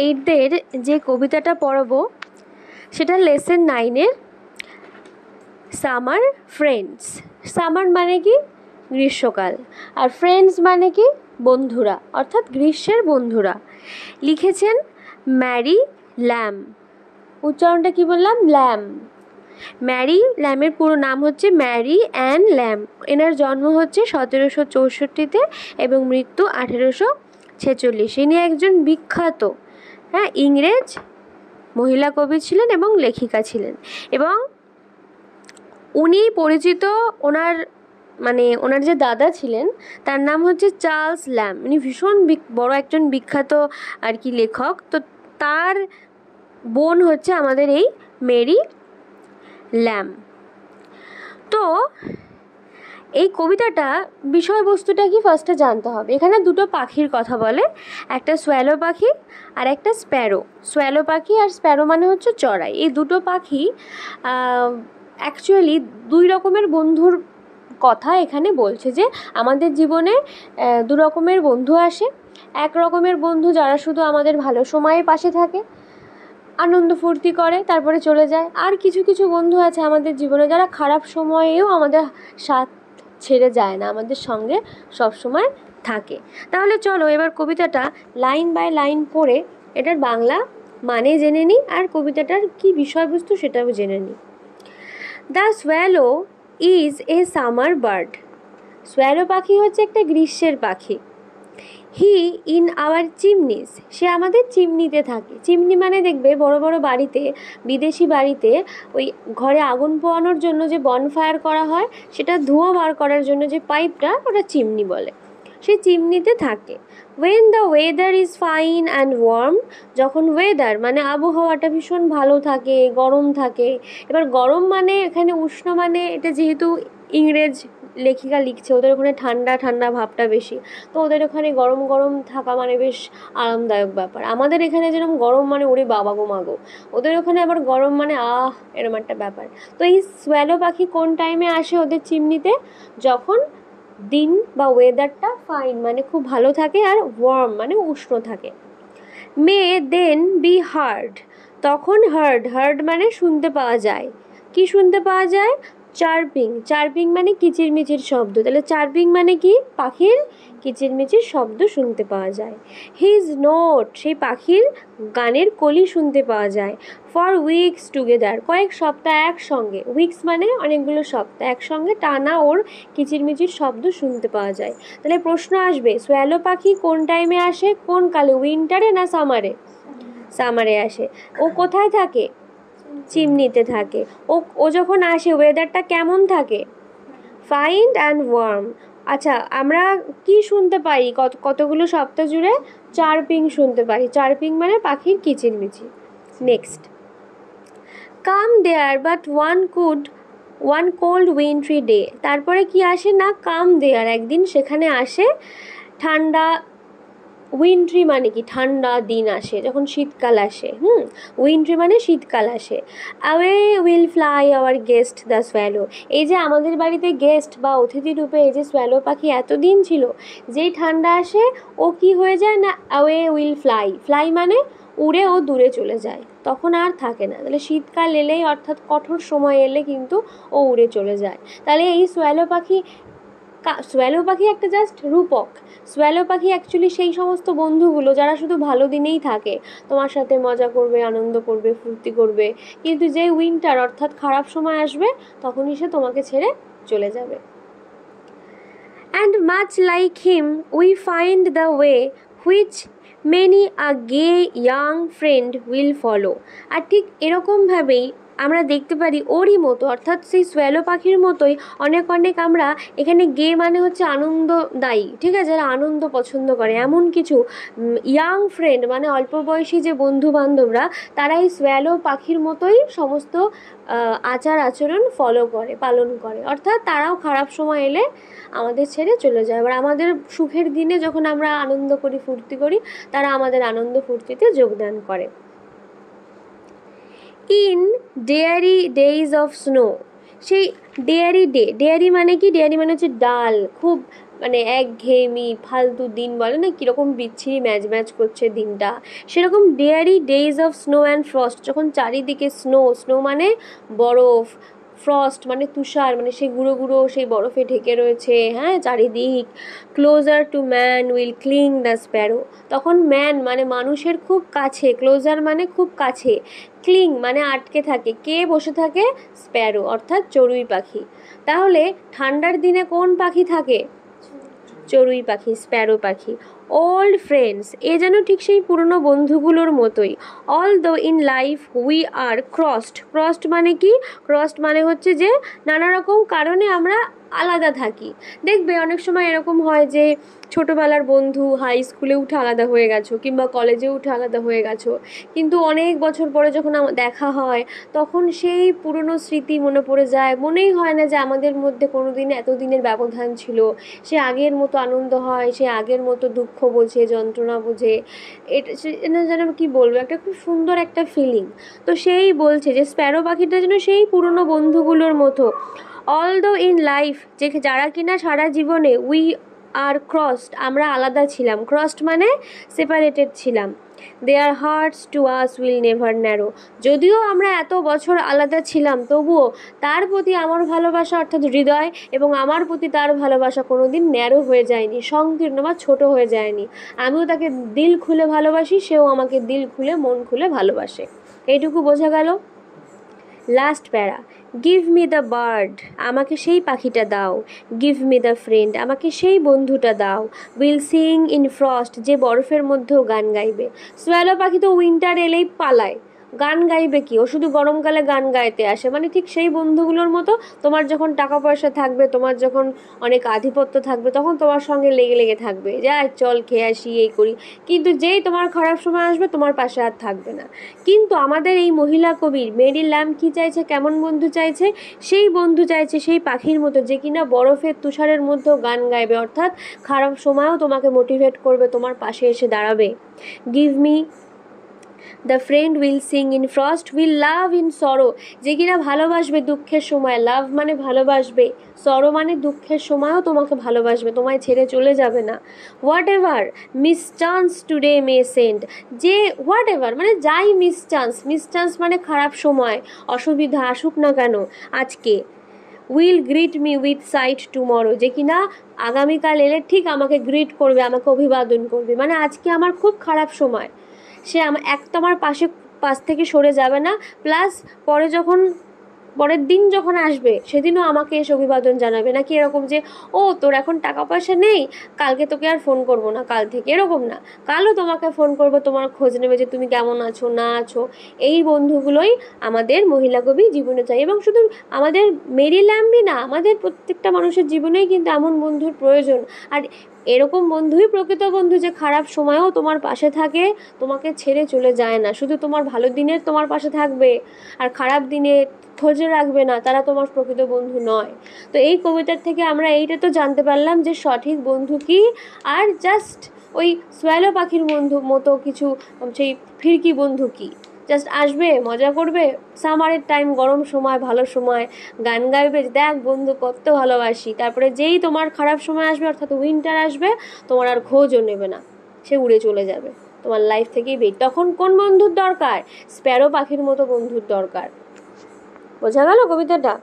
8দের যে কবিতাটা পড়াবো সেটা লেসন 9-এর সামার ফ্রেন্ডস। সামার মানে কি গ্রীষ্মকাল, আর ফ্রেন্ডস মানে কি বন্ধুরা, অর্থাৎ গ্রীষ্মের বন্ধুরা। লিখেছেন ম্যারি ল্যাম। উচ্চারণটা কি বললাম? ল্যাম। ম্যারি ল্যামের পুরো নাম হচ্ছে ম্যারি অ্যান ল্যাম। এনার জন্ম হচ্ছে 1764-তে এবং মৃত্যু 1846। ইনি একজন বিখ্যাত ইংরেজ মহিলা কবি ছিলেন এবং লেখিকা ছিলেন, এবং উনি পরিচিত ওনার যে দাদা ছিলেন তার নাম হচ্ছে চার্লস ল্যাম। উনি ভীষণ বড় একজন বিখ্যাত আর কি লেখক। তো তার বোন হচ্ছে আমাদের এই মেরি ল্যাম। তো এই কবিতাটা বিষয়বস্তুটা কি ফার্স্টে জানতে হবে। এখানে দুটো পাখির কথা বলে, একটা সোয়ালো পাখি আর একটা স্প্যারো। সোয়ালো পাখি আর স্প্যারো মানে হচ্ছে চড়াই। এই দুটো পাখি অ্যাকচুয়ালি দুই রকমের বন্ধুর কথা এখানে বলছে, যে আমাদের জীবনে দু রকমের বন্ধু আসে। এক রকমের বন্ধু যারা শুধু আমাদের ভালো সময়ে পাশে থাকে, আনন্দ ফুর্তি করে, তারপরে চলে যায়। আর কিছু কিছু বন্ধু আছে আমাদের জীবনে যারা খারাপ সময়েও আমাদের সাথ ছেড়ে যায় না, আমাদের সঙ্গে সবসময় থাকে। তাহলে চলো এবার কবিতাটা লাইন বাই লাইন পড়ে এটার বাংলা মানে জেনে নিই, আর কবিতাটার কি বিষয়বস্তু সেটাও জেনে নিই। The swallow is a summer bird. Swallow পাখি হচ্ছে একটা গ্রীষ্মের পাখি। He in our chimneys. সে আমাদের চিমনিতে থাকে। চিমনি মানে দেখবে বড় বড় বাড়িতে, বিদেশি বাড়িতে ওই ঘরে আগুন পোয়ানোর জন্য যে বনফায়ার করা হয়, সেটা ধোঁয়া বার করার জন্য যে পাইপটা, ওটা চিমনি বলে। সে চিমনিতে থাকে। When the weather is fine and warm. যখন ওয়েদার মানে আবহাওয়াটা ভীষণ ভালো থাকে, গরম থাকে। এবার গরম মানে এখানে উষ্ণ, মানে এটা যেহেতু ইংরেজ লেখিকা লিখছে, ওদের ওখানে ঠান্ডা ঠান্ডা ভাবটা বেশি, তো ওদের ওখানে গরম গরম থাকা মানে বেশ আরামদায়ক ব্যাপার। আমাদের এখানে যেরকম গরম মানে ওরে বাবা গো মাগো, ওদের ওখানে আবার গরম মানে এরম একটা ব্যাপার। তো এই সোয়ালো পাখি কোন টাইমে আসে ওদের চিমনিতে? যখন দিন বা ওয়েদারটা ফাইন মানে খুব ভালো থাকে, আর ওয়ার্ম মানে উষ্ণ থাকে। মে দেন বি হার্ড। তখন হার্ড মানে শুনতে পাওয়া যায়। কি শুনতে পাওয়া যায়? চার্পিং। চার্পিং মানে কিচিরমিচির শব্দ। তাহলে চার্পিং মানে কি? পাখির কিচিরমিচির শব্দ শুনতে পাওয়া যায়। হিজ নোট, সেই পাখির গানের কলি শুনতে পাওয়া যায়। ফর উইকস টুগেদার, কয়েক সপ্তাহ একসঙ্গে। উইকস মানে অনেকগুলো সপ্তাহ একসঙ্গে টানা ওর কিচিরমিচির শব্দ শুনতে পাওয়া যায়। তাহলে প্রশ্ন আসবে, সোয়ালো পাখি কোন টাইমে আসে, কোন কালে? উইন্টারে না সামারে? সামারে আসে। ও কোথায় থাকে? চিমনিতে থাকে। ও যখন আসে ওয়েদারটা কেমন থাকে? Fine and worm. আচ্ছা, আমরা কি শুনতে পাই কতগুলো সপ্তাহ জুড়ে? চার্পিং শুনতে পাই। চার্পিং মানে পাখির কিচিরমিচির। Next, come there but one cold wintry day. তারপরে কি আসে না, কাম দেয়ার, একদিন সেখানে আসে ঠান্ডা। উইন্ট্রি মানে কি? ঠান্ডা দিন আসে যখন শীতকাল আসে। উইন্ট্রি মানে শীতকাল আসে। Away will fly hour guest the swallow. এই যে আমাদের বাড়িতে গেস্ট বা অতিথি রূপে এই যে সোয়ালো পাখি এতদিন ছিল, যেই ঠান্ডা আসে ও কি হয়ে যায় না, অ্যাওয়ে উইল ফ্লাই মানে উড়ে ও দূরে চলে যায়, তখন আর থাকে না। তাহলে শীতকাল এলেই, অর্থাৎ কঠোর সময় এলে কিন্তু ও উড়ে চলে যায়। তাহলে এই সোয়ালো পাখি একটা জাস্ট রূপক। সোয়ালো পাখি অ্যাকচুয়ালি সেই সমস্ত বন্ধুগুলো যারা শুধু ভালো দিনেই থাকে, তোমার সাথে মজা করবে, আনন্দ করবে, ফুর্তি করবে, কিন্তু যে উইন্টার অর্থাৎ খারাপ সময় আসবে তখনই সে তোমাকে ছেড়ে চলে যাবে। And much like him we find the way which many a gay young friend will follow. আর ঠিক এরকমভাবেই আমরা দেখতে পারি ওরই মতো, অর্থাৎ সেই সোয়ালো পাখির মতোই অনেক আমরা এখানে গে মানে হচ্ছে আনন্দদায়ী, ঠিক আছে, যারা আনন্দ পছন্দ করে এমন কিছু ইয়াং ফ্রেন্ড মানে অল্প বয়সী যে বন্ধু বান্ধবরা, তারা এই সোয়ালো পাখির মতোই সমস্ত আচার আচরণ পালন করে। অর্থাৎ তারাও খারাপ সময় এলে আমাদের ছেড়ে চলে যায়। এবার আমাদের সুখের দিনে যখন আমরা আনন্দ করি, ফুর্তি করি, তারা আমাদের আনন্দ ফুর্তিতে যোগদান করে। In dairy days of snow. সেই ডেয়ারি মানে কি? ডেয়ারি মানে হচ্ছে ডাল, খুব মানে একঘেয়েমি ফালতু দিন বলে না, কীরকম বিচ্ছিরি ম্যাচ ম্যাচ করছে দিনটা, সেরকম dairy days of snow and frost, যখন চারিদিকে স্নো, স্নো মানে বরফ, ফ্রস্ট মানে তুষার, মানে সেই গুঁড়ো গুঁড়ো সেই বরফে ঢেকে রয়েছে, হ্যাঁ, চারিদিক। Closer to man will cling the sparrow, তখন ম্যান মানে মানুষের খুব কাছে, ক্লোজার মানে খুব কাছে, ক্লিং মানে আটকে থাকে, কে বসে থাকে? স্প্যারো অর্থাৎ চড়ুই পাখি। তাহলে ঠান্ডার দিনে কোন পাখি থাকে? চড়ুই পাখি, স্প্যারো পাখি। ওল্ড ফ্রেন্ডস, এ যেন ঠিক সেই পুরনো বন্ধুগুলোর মতোই। অল দো in life we are crossed, crossed মানে কি? ক্রসড মানে হচ্ছে যে নানা রকম কারণে আমরা আলাদা থাকি। দেখবে অনেক সময় এরকম হয় যে ছোটোবেলার বন্ধু হাই স্কুলে উঠে আলাদা হয়ে গেছো, কিংবা কলেজে উঠে আলাদা হয়ে গেছো, কিন্তু অনেক বছর পরে যখন দেখা হয় তখন সেই পুরনো স্মৃতি মনে পড়ে যায়, মনেই হয় না যে আমাদের মধ্যে কোনো দিন এতদিনের ব্যবধান ছিল। সে আগের মতো আনন্দ হয়, সে আগের মতো দুঃখ বোঝে, যন্ত্রণা বোঝে, এটা যেন কি বলবো, একটা খুব সুন্দর একটা ফিলিং। তো সেই বলছে যে স্প্যারো পাখিটা যেন সেই পুরনো বন্ধুগুলোর মতো। অল দো ইন লাইফ, যে যারা কিনা সারা জীবনে উই আর ক্রসড, আমরা আলাদা ছিলাম, ক্রসড মানে সেপারেটেড ছিলাম, their hearts to us will never narrow, যদিও আমরা এত বছর আলাদা ছিলাম তবুও তার প্রতি আমার ভালোবাসা অর্থাৎ হৃদয় এবং আমার প্রতি তার ভালোবাসা কোনো দিন ন্যারো হয়ে যায়নি, সংকীর্ণ বা ছোট হয়ে যায়নি। আমিও তাকে দিল খুলে ভালোবাসি, সেও আমাকে দিল খুলে মন খুলে ভালোবাসে। এইটুকু বোঝা গেল। লাস্ট প্যারা, গিভ মি দ্য বার্ড, আমাকে সেই পাখিটা দাও, গিভ মি দ্য ফ্রেন্ড, আমাকে সেই বন্ধুটা দাও, উইল সিং ইন ফ্রস্ট, যে বরফের মধ্যেও গান গাইবে। সোয়ালো পাখি তো উইন্টার এলেই পালায়, গান গাইবে কি? ও শুধু গরমকালে গান গাইতে আসে, মানে ঠিক সেই বন্ধুগুলোর মতো। তোমার যখন টাকা পয়সা থাকবে, তোমার যখন অনেক আধিপত্য থাকবে, তখন তোমার সঙ্গে লেগে লেগে থাকবে, যা চল খেয়ে আসি, এই করি, কিন্তু যেই তোমার খারাপ সময় আসবে তোমার পাশে আর থাকবে না। কিন্তু আমাদের এই মহিলা কবির মেরি ল্যাম্ব কী চাইছে, কেমন বন্ধু চাইছে? সেই বন্ধু চাইছে সেই পাখির মতো, যে কিনা বরফের তুষারের মধ্যেও গান গাইবে, অর্থাৎ খারাপ সময়েও তোমাকে মোটিভেট করবে, তোমার পাশে এসে দাঁড়াবে। Give me the friend will sing in frost will love in সরো, যে কিনা ভালোবাসবে দুঃখের সময়, লাভ মানে ভালোবাসবে, সরো মানে দুঃখের সময়ও তোমাকে ভালোবাসবে, তোমায় ছেড়ে চলে যাবে না। What ever miss chance today May send, যে হোয়াট এভার মানে যাই মিস চান্স, মিস চান্স মানে খারাপ সময়, অসুবিধা আসুক না কেন আজকে, will greet me with sight tomorrow, যে কিনা আগামীকাল এলে ঠিক আমাকে গ্রিট করবে, আমাকে অভিবাদন করবে, মানে আজকে আমার খুব খারাপ সময়, সে এক তো আমার পাশ থেকে সরে যাবে না, প্লাস পরের দিন যখন আসবে সেদিনও আমাকে এসে অভিবাদন জানাবে, নাকি এরকম যে ও তোর এখন টাকা পয়সা নেই, কালকে তোকে আর ফোন করব না, কাল থেকে, এরকম না, কালও তোমাকে ফোন করবো, তোমার খোঁজ নেবে যে তুমি কেমন আছো না আছো। এই বন্ধুগুলোই আমাদের মহিলা কবি জীবনে চাই, এবং শুধু আমাদের মেরি ল্যাম্বই না, আমাদের প্রত্যেকটা মানুষের জীবনেই কিন্তু এমন বন্ধুর প্রয়োজন। আর এরকম বন্ধুই প্রকৃত বন্ধু, যে খারাপ সময়েও তোমার পাশে থাকে, তোমাকে ছেড়ে চলে যায় না, শুধু তোমার ভালো দিনের তোমার পাশে থাকবে, আর খারাপ দিনে খোঁজে রাখবে না, তারা তোমার প্রকৃত বন্ধু নয়। তো এই কবিতার থেকে আমরা এইটা তো জানতে পারলাম যে সঠিক বন্ধু কি, আর জাস্ট ওই সোয়ালো পাখির বন্ধু মতো কিছু সেই ফিরকি বন্ধু কি, জাস্ট আসবে, মজা করবে, সামারের টাইম, গরম সময়, ভালো সময় গান গাইবে, দেখ বন্ধু কত ভালোবাসি, তারপরে যেই তোমার খারাপ সময় আসবে অর্থাৎ উইন্টার আসবে, তোমার আর খোঁজও নেবে না, সে উড়ে চলে যাবে তোমার লাইফ থেকেই তখন কোন বন্ধুর দরকার? স্প্যারো পাখির মতো বন্ধুর দরকার। বোঝা গেল কবিতাটা?